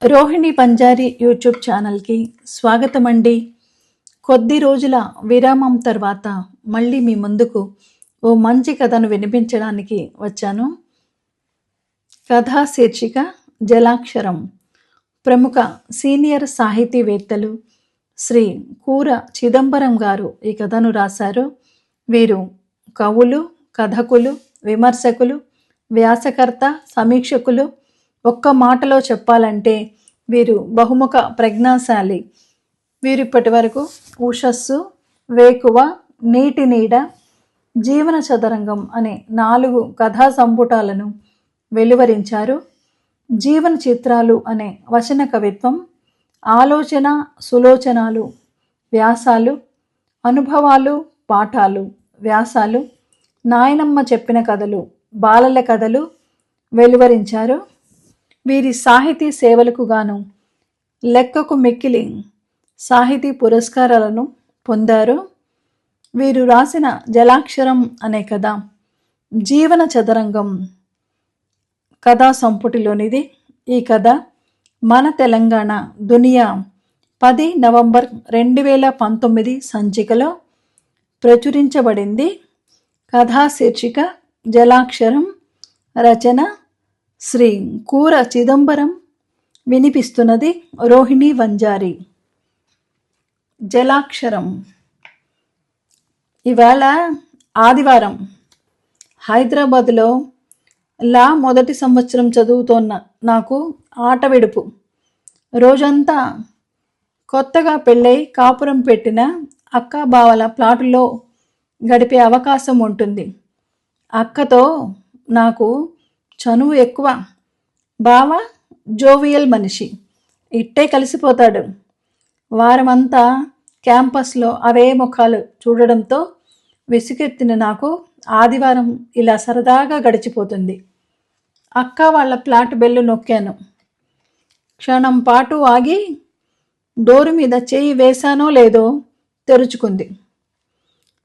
Rohini పంజారి YouTube ఛానల్కి స్వాగతం అండి. కొద్ది రోజుల విరామం తర్వాత మళ్ళీ మీ ముందుకు ఓ మంచి కథను వినిపించడానికి వచ్చాను. కథా శీర్షిక జలాక్షరం. ప్రముఖ సీనియర్ సాహితీవేత్తలు శ్రీ కూర చిదంబరం గారు ఈ కథను రాశారు. వీరు కవులు, కథకులు, విమర్శకులు, వ్యాసకర్త, సమీక్షకులు. ఒక్క మాటలో చెప్పాలంటే వీరు బహుముఖ ప్రజ్ఞాశాలి. వీరు ఇప్పటి వరకు ఉషస్సు, వేకువ, నీటి నీడ, జీవన చదరంగం అనే 4 కథా సంపుటాలను వెలువరించారు. జీవన చిత్రాలు అనే వచన కవిత్వం, ఆలోచన సులోచనాలు వ్యాసాలు, అనుభవాలు పాఠాలు వ్యాసాలు, నాయనమ్మ చెప్పిన కథలు, బాలల కథలు వెలువరించారు. వీరి సాహితీ సేవలకు గాను లెక్కకు మిక్కిలి సాహితీ పురస్కారాలను పొందారు. వీరు రాసిన జలాక్షరం అనే కథ జీవన చదరంగం కథా సంపుటిలోనిది. ఈ కథ మన తెలంగాణ దునియా 10 నవంబర్ 2019 సంచికలో ప్రచురించబడింది. కథా శీర్షిక జలాక్షరం. రచన శ్రీ కూర చిదంబరం. వినిపిస్తున్నది రోహిణి వంజారి. జలాక్షరం. ఇవాళ ఆదివారం. హైదరాబాద్లో లా మొదటి సంవత్సరం చదువుతోన్న నాకు ఆట విడుపు. రోజంతా కొత్తగా పెళ్ళై కాపురం పెట్టిన అక్క బావల ప్లాటులో గడిపే అవకాశం ఉంటుంది. అక్కతో నాకు చనువు ఎక్కువ. బావ జోవియల్ మనిషి, ఇట్టే కలిసిపోతాడు. వారమంతా క్యాంపస్లో అవే ముఖాలు చూడడంతో విసుగెత్తిన నాకు ఆదివారం ఇలా సరదాగా గడిచిపోతుంది. అక్క వాళ్ళ ఫ్లాట్ బెల్లు నొక్కాను. క్షణం పాటు ఆగి డోరు మీద చేయి వేశానో లేదో తెరుచుకుంది.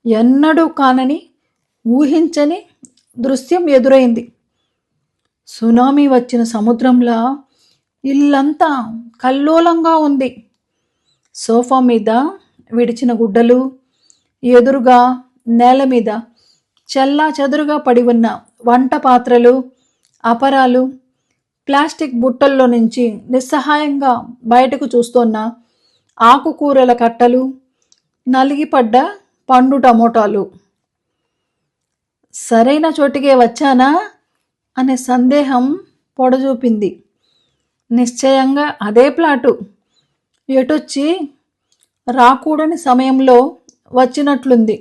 ఎన్నడూ కానని, ఊహించని దృశ్యం ఎదురైంది. సునామీ వచ్చిన సముద్రంలా ఇల్లంతా కల్లోలంగా ఉంది. సోఫా మీద విడిచిన గుడ్డలు, ఎదురుగా నేల మీద చెల్లా చెదురుగా పడి ఉన్న వంట పాత్రలు, అపరాలు, ప్లాస్టిక్ బుట్టల్లో నుంచి నిస్సహాయంగా బయటకు చూస్తున్న ఆకుకూరల కట్టలు, నలిగిపడ్డ పండు టమోటాలు. సరైన చోటికే వచ్చానా అనే సందేహం పొడజూపింది. నిశ్చయంగా అదే ప్లాటు. ఎటొచ్చి రాకూడని సమయంలో వచ్చినట్లుంది.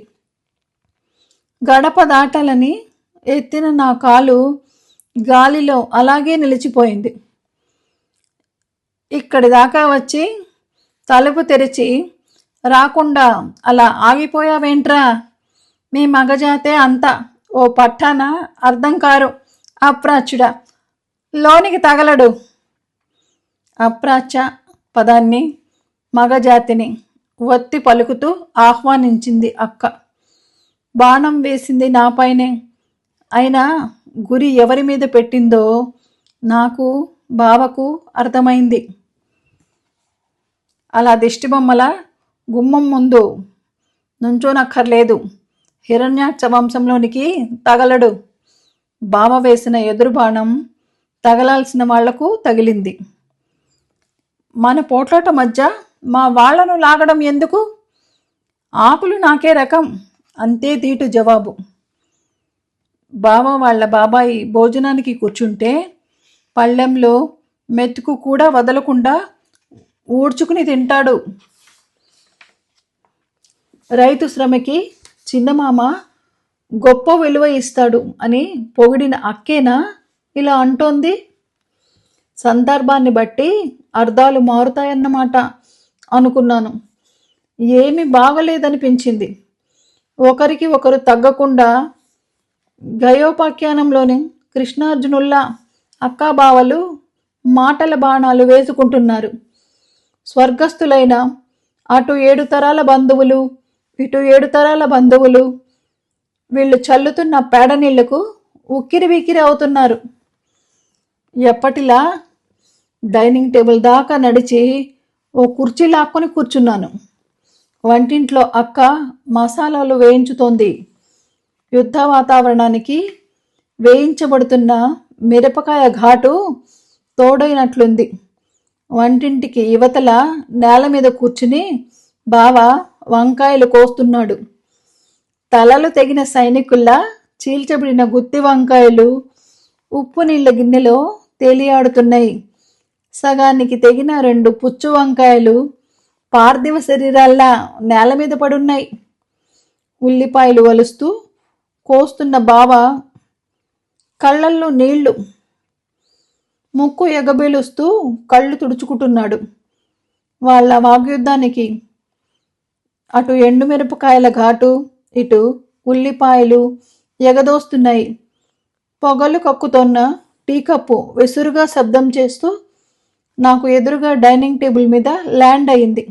గడప దాటాలని ఎత్తిన నా కాలు గాలిలో అలాగే నిలిచిపోయింది. ఇక్కడి దాకా వచ్చి తలుపు తెరిచి రాకుండా అలా ఆగిపోయావేంట్రా? మీ మగజాతే అంతా ఓ పట్టాన అర్థం కారు అప్రాచ్యుడా, లోనికి తగలడు. అప్రాచ్య పదాన్ని, మగజాతిని ఒత్తి పలుకుతూ ఆహ్వానించింది అక్క. బాణం వేసింది నాపైనే. అయినా గురి ఎవరి మీద పెట్టిందో నాకు, బావకు అర్థమైంది. అలా దిష్టిబొమ్మల గుమ్మం ముందు నుంచోనక్కర్లేదు. హిరణ్యాక్ష వంశంలోనికి తగలడు. బావ వేసిన ఎదురు బాణం తగలాల్సిన వాళ్లకు తగిలింది. మన పోట్లాట మధ్య మా వాళ్లను లాగడం ఎందుకు? ఆకులు నాకే రకం, అంతే దీటు జవాబు. బావ వాళ్ళ బాబాయి భోజనానికి కూర్చుంటే పళ్ళెంలో మెతుకు కూడా వదలకుండా ఊడ్చుకుని తింటాడు. రైతు శ్రమకి చిన్నమామ గొప్ప విలువ ఇస్తాడు అని పొగిడిన అక్కేనా ఇలా అంటోంది? సందర్భాన్ని బట్టి అర్థాలు మారుతాయన్నమాట అనుకున్నాను. ఏమి బాగలేదనిపించింది. ఒకరికి ఒకరు తగ్గకుండా గయోపాఖ్యానంలోని కృష్ణార్జునుల్లా అక్కాబావలు మాటల బాణాలు వేసుకుంటున్నారు. స్వర్గస్థులైన అటు 7 తరాల బంధువులు, ఇటు 7 తరాల బంధువులు వీళ్ళు చల్లుతున్న పేడ నీళ్లకు ఉక్కిరి బిక్కిరి అవుతున్నారు. ఎప్పటిలా డైనింగ్ టేబుల్ దాకా నడిచి ఓ కుర్చీ లాక్కొని కూర్చున్నాను. వంటింట్లో అక్క మసాలాలు వేయించుతోంది. యుద్ధ వాతావరణానికి వేయించబడుతున్న మిరపకాయ ఘాటు తోడైనట్లుంది. వంటింటికి యువతల నేల మీద కూర్చుని బావ వంకాయలు కోస్తున్నాడు. తలలు తెగిన సైనికుల్లా చీల్చబడిన గుత్తి వంకాయలు ఉప్పు నీళ్ళ గిన్నెలో తేలియాడుతున్నాయి. సగానికి తెగిన 2 పుచ్చు వంకాయలు పార్థివ శరీరాల్లా నేల మీద పడున్నాయి. ఉల్లిపాయలు వలుస్తూ కోస్తున్న బావ కళ్ళల్లో నీళ్లు, ముక్కు ఎగబేలుస్తూ కళ్ళు తుడుచుకుంటున్నాడు. వాళ్ళ వాగ్యుద్ధానికి అటు ఎండుమిరపకాయల ఘాటు, ఇటు ఉల్లిపాయలు ఎగదోస్తున్నాయి. పొగలు కక్కుతోన్న టీ కప్పు విసురుగా శబ్దం చేస్తూ నాకు ఎదురుగా డైనింగ్ టేబుల్ మీద ల్యాండ్ అయింది.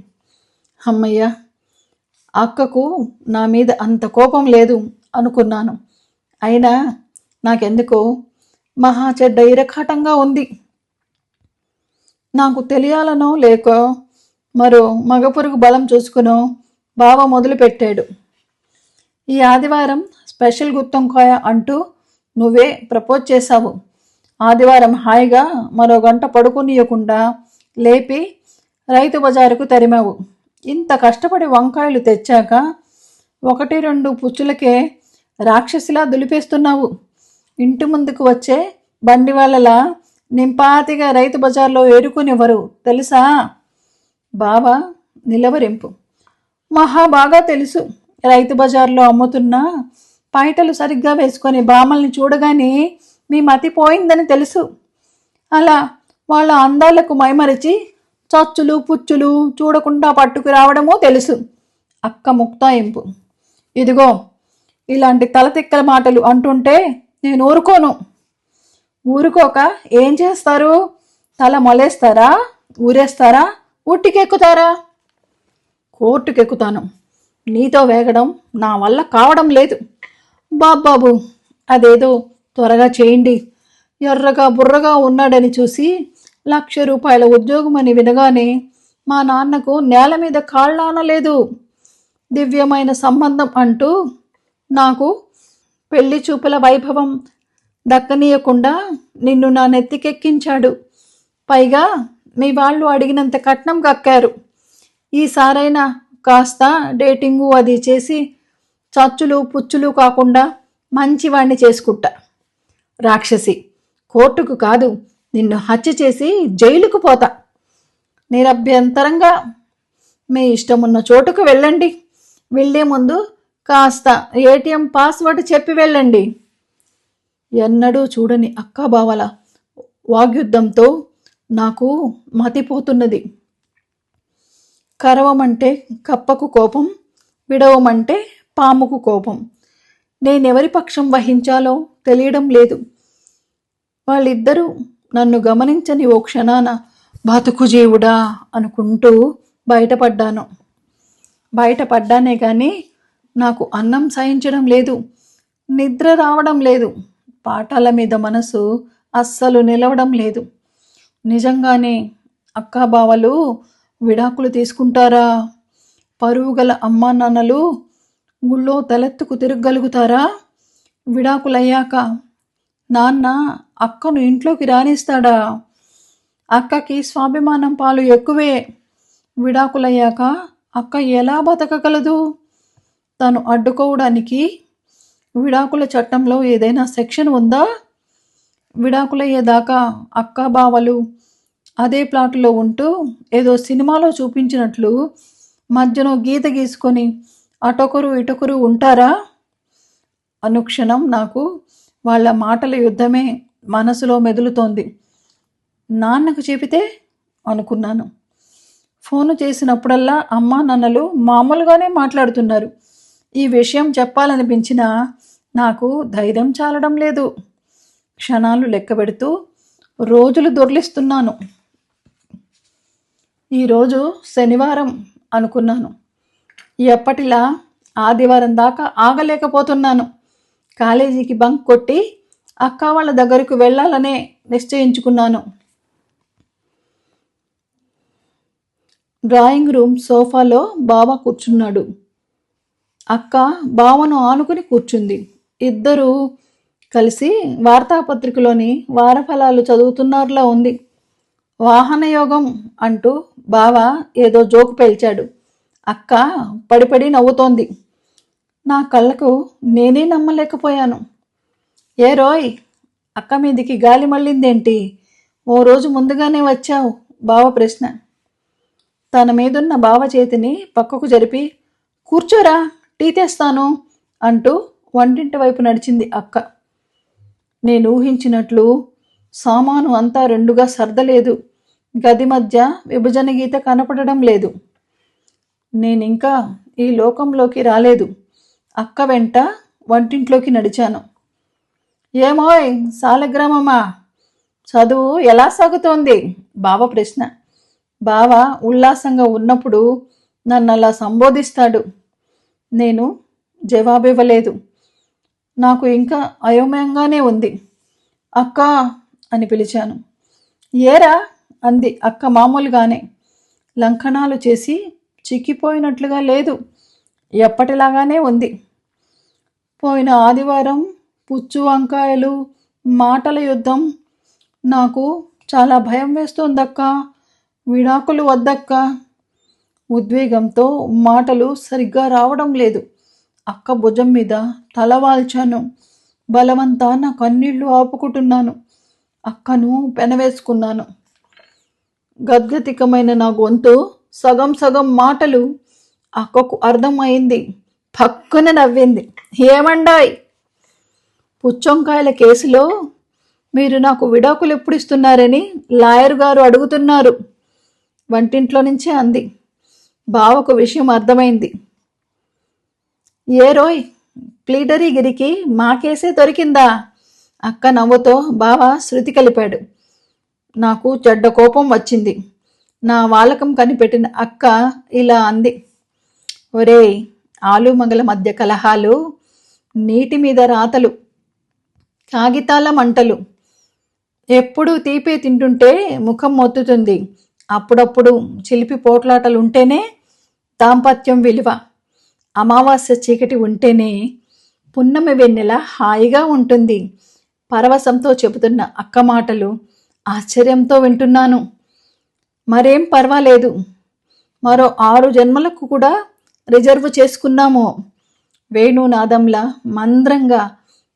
అమ్మయ్య, అక్కకు నా మీద అంత కోపం లేదు అనుకున్నాను. అయినా నాకెందుకో మహా చెడ్డ ఇరకాటంగా ఉంది. నాకు తెలియాలనో లేక మరో మగపురుగు బలం చూసుకునో బావ మొదలుపెట్టాడు. ఈ ఆదివారం స్పెషల్ గుత్తొంకాయ అంటూ నువ్వే ప్రపోజ్ చేశావు. ఆదివారం హాయిగా మరో గంట పడుకునియకుండా లేపి రైతు బజారుకు తరిమావు. ఇంత కష్టపడి వంకాయలు తెచ్చాక 1-2 పుచ్చులకే రాక్షసిలా దులిపేస్తున్నావు. ఇంటి ముందుకు వచ్చే బండి వాళ్ళలా నింపాతిగా రైతు బజార్లో ఏరుకునివ్వరు తెలుసా? బావ నిలవరింపు. మహా బాగా తెలుసు. రైతు బజార్లో అమ్ముతున్న పైటలు సరిగ్గా వేసుకొని బామల్ని చూడగానే మీ మతి పోయిందని తెలుసు. అలా వాళ్ళ అందాలకు మైమరిచి చచ్చులు పుచ్చులు చూడకుండా పట్టుకు రావడమూ తెలుసు. అక్క ముక్తాయింపు. ఇదిగో, ఇలాంటి తలతిక్కల మాటలు అంటుంటే నేను ఊరుకోను. ఊరుకోక ఏం చేస్తారు? తల మొలేస్తారా? ఊరేస్తారా? ఉట్టికెక్కుతారా? కోర్టుకెక్కుతాను. నీతో వేగడం నా వల్ల కావడం లేదు. బాబాబు, అదేదో త్వరగా చేయండి. ఎర్రగా బుర్రగా ఉన్నాడని చూసి ₹1,00,000 ఉద్యోగమని వినగానే మా నాన్నకు నేల మీద కాళ్ళానలేదు. దివ్యమైన సంబంధం అంటూ నాకు పెళ్లి చూపుల వైభవం దక్కనీయకుండా నిన్ను నా నెత్తికెక్కించాడు. పైగా మీ వాళ్ళు అడిగినంత కట్నం కక్కారు. ఈసారైనా కాస్త డేటింగు అది చేసి చచ్చులు పుచ్చులు కాకుండా మంచివాణ్ణి చేసుకుంటా. రాక్షసి, కోర్టుకు కాదు, నిన్ను హత్య చేసి జైలుకు పోతా. నిరభ్యంతరంగా మీ ఇష్టమున్న చోటుకు వెళ్ళండి. వెళ్ళే ముందు కాస్త ఏటీఎం పాస్వర్డ్ చెప్పి వెళ్ళండి. ఎన్నడూ చూడని అక్కాబావల వాగ్యుద్ధంతో నాకు మతిపోతున్నది. కరవమంటే కప్పకు కోపం, విడవమంటే పాముకు కోపం. నేనెవరి పక్షం వహించాలో తెలియడం లేదు. వాళ్ళిద్దరూ నన్ను గమనించని ఓ క్షణాన బతుకు జీవుడా అనుకుంటూ బయటపడ్డానే కానీ నాకు అన్నం సహించడం లేదు, నిద్ర రావడం లేదు, పాఠాల మీద మనసు అస్సలు నిలవడం లేదు. నిజంగానే అక్కాబావలు విడాకులు తీసుకుంటారా? పరువుగల అమ్మా నాన్నలు గుళ్ళో తలెత్తుకు తిరగగలుగుతారా? విడాకులయ్యాక నాన్న అక్కను ఇంట్లోకి రానిస్తాడా? అక్కకి స్వాభిమానం పాలు ఎక్కువే. విడాకులయ్యాక అక్క ఎలా బతకగలదు? తను అడ్డుకోవడానికి విడాకుల చట్టంలో ఏదైనా సెక్షన్ ఉందా? విడాకులయ్యేదాకా అక్క బావలు అదే ప్లాటులో ఉంటూ ఏదో సినిమాలో చూపించినట్లు మధ్యలో గీత గీసుకొని అటొకరు ఇటొకరు ఉంటారా? అనుక్షణం నాకు వాళ్ళ మాటల యుద్ధమే మనసులో మెదులుతోంది. నాన్నకు చెబితే అనుకున్నాను. ఫోను చేసినప్పుడల్లా అమ్మా నాన్నలు మామూలుగానే మాట్లాడుతున్నారు. ఈ విషయం చెప్పాలనిపించినా నాకు ధైర్యం చాలడం లేదు. క్షణాలు లెక్కబెడుతూ రోజులు దొర్లిస్తున్నాను. ఈరోజు శనివారం అనుకున్నాను. ఎప్పటిలా ఆదివారం దాకా ఆగలేకపోతున్నాను. కాలేజీకి బంక్ కొట్టి అక్క వాళ్ళ దగ్గరకు వెళ్ళాలనే నిశ్చయించుకున్నాను. డ్రాయింగ్ రూమ్ సోఫాలో బావ కూర్చున్నాడు. అక్క బావను ఆనుకుని కూర్చుంది. ఇద్దరూ కలిసి వార్తాపత్రికలోని వారఫలాలు చదువుతున్నారులా ఉంది. వాహనయోగం అంటూ బావ ఏదో జోకు పేల్చాడు. అక్క పడిపడి నవ్వుతోంది. నా కళ్ళకు నేనే నమ్మలేకపోయాను. ఏ రోయ్, అక్క మీదికి గాలి మళ్ళిందేంటి? ఓ రోజు ముందుగానే వచ్చావు, బావ ప్రశ్న. తన మీదున్న బావ చేతిని పక్కకు జరిపి, కూర్చోరా, టీ తెస్తాను అంటూ వంటింటి వైపు నడిచింది అక్క. నేను ఊహించినట్లు సామాను అంతా రెండుగా సర్దలేదు. గది మధ్య విభజన గీత కనపడడం లేదు. నేనింకా ఈ లోకంలోకి రాలేదు. అక్క వెంట వంటింట్లోకి నడిచాను. ఏమోయ్ సాలగ్రామమ్మా, చదువు ఎలా సాగుతోంది? బావ ప్రశ్న. బావ ఉల్లాసంగా ఉన్నప్పుడు నన్ను అలా సంబోధిస్తాడు. నేను జవాబివ్వలేదు. నాకు ఇంకా అయోమయంగానే ఉంది. అక్క అని పిలిచాను. ఏరా అంది అక్క మామూలుగానే. లంకణాలు చేసి చిక్కిపోయినట్లుగా లేదు, ఎప్పటిలాగానే ఉంది. పోయిన ఆదివారం పుచ్చు వంకాయలు, మాటల యుద్ధం. నాకు చాలా భయం వేస్తోందక్క. విడాకులు వద్దక్క. ఉద్వేగంతో మాటలు సరిగ్గా రావడం లేదు. అక్క భుజం మీద తల వాల్చాను. బలవంతా నా కన్నీళ్లు ఆపుకుంటున్నాను. అక్కను పెనవేసుకున్నాను. గద్గతికమైన నా గొంతు సగం సగం మాటలు అక్కకు అర్థం అయింది. పక్కన నవ్వింది. ఏమండాయ్? పుచ్చొంకాయల కేసులో మీరు నాకు విడాకులు ఎప్పుడు ఇస్తున్నారని లాయర్ గారు అడుగుతున్నారు, వంటింట్లో నుంచే అంది. బావకు విషయం అర్థమైంది. ఏ రోయ్, ప్లీడరీగిరికి మా కేసే దొరికిందా? అక్క నవ్వుతో బావ శృతి కలిపాడు. నాకు చెడ్డ కోపం వచ్చింది. నా వాలకం కనిపెట్టిన అక్క ఇలా అంది. ఒరేయ్, ఆలుమగల మధ్య కలహాలు, నీటి మీద రాతలు, కాగితాల మంటలు. ఎప్పుడూ తీపి తింటుంటే ముఖం మొత్తుతుంది. అప్పుడప్పుడు చిలిపి పోట్లాటలుంటేనే దాంపత్యం విలువ. అమావాస్య చీకటి ఉంటేనే పున్నమి వెన్నెల హాయిగా ఉంటుంది. పరవశంతో చెబుతున్న అక్క మాటలు ఆశ్చర్యంతో వింటున్నాను. మరేం పర్వాలేదు, మరో 6 జన్మలకు కూడా రిజర్వ్ చేసుకున్నాము. వేణునాదంలా మంద్రంగా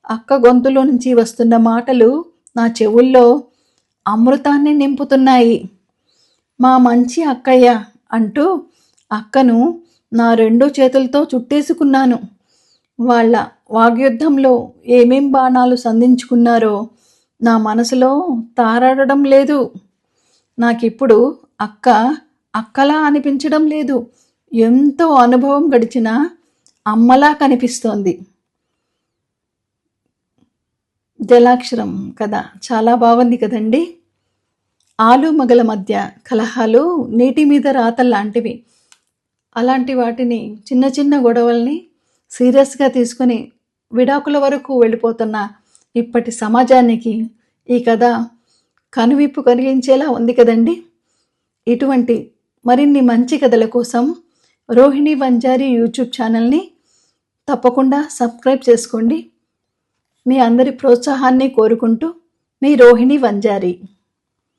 అక్క గొంతులో నుంచి వస్తున్న మాటలు నా చెవుల్లో అమృతాన్ని నింపుతున్నాయి. మా మంచి అక్కయ్య అంటూ అక్కను నా 2 చేతులతో చుట్టేసుకున్నాను. వాళ్ళ వాగ్యుద్ధంలో ఏమేం బాణాలు సంధించుకున్నారో నా మనసులో తారాడడం లేదు. నాకిప్పుడు అక్క అక్కలా అనిపించడం లేదు. ఎంతో అనుభవం గడిచిన అమ్మలా కనిపిస్తోంది. జలాక్షరం కథ చాలా బాగుంది కదండి. ఆలుమగల మధ్య కలహాలు నీటి మీద రాతల్లాంటివి. అలాంటి వాటిని, చిన్న చిన్న గొడవల్ని సీరియస్గా తీసుకొని విడాకుల వరకు వెళ్ళిపోతున్న ఇప్పటి సమాజానికి ఈ కథ కనువిప్పు కలిగించేలా ఉంది కదండి. ఇటువంటి మరిన్ని మంచి కథల కోసం రోహిణి వంజారి యూట్యూబ్ ఛానల్ని తప్పకుండా సబ్స్క్రైబ్ చేసుకోండి. మీ అందరి ప్రోత్సాహాన్ని కోరుకుంటూ మీ రోహిణి వంజారి.